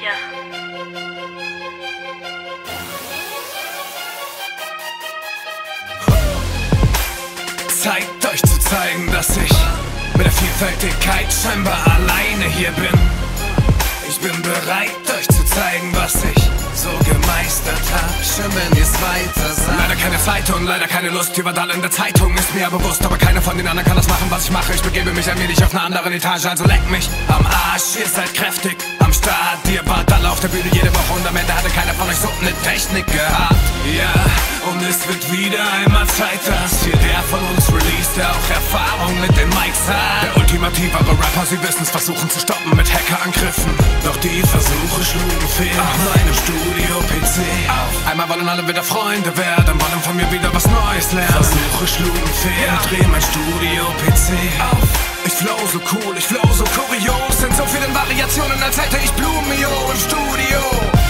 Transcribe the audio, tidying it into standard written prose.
Ja. Zeit euch zu zeigen, dass ich mit der Vielfältigkeit scheinbar alleine hier bin. Ich bin bereit, euch zu zeigen, was ich so gemeistert hab. Schön, wenn ihr's weiter sagt. Leider keine Zeit und leider keine Lust. Überall in der Zeitung ist mir ja bewusst, aber keiner von den anderen kann das machen, was ich mache. Ich begebe mich allmählich auf einer anderen Etage, also leck mich am Arsch. Ihr seid kräftig am Start, ihr wart alle auf der Bühne jede Woche und am Ende hatte keiner von euch so eine Technik gehabt. Ja, und es wird wieder einmal Zeit, dass hier der von uns released, der auch Erfahrung mit den Mics hat. Der ultimativere Rapper, sie wissen's, versuchen zu stoppen mit Hackerangriffen. Doch die Versuche schlugen fehl auf meinem Studio-PC. Einmal wollen alle wieder Freunde werden, wollen von mir wieder was Neues lernen. Versuche schlugen fehl, dreh mein Studio-PC auf. Ich flow so cool, ich flow so kurios, in so vielen Variationen, als hätte ich Blumio im Studio.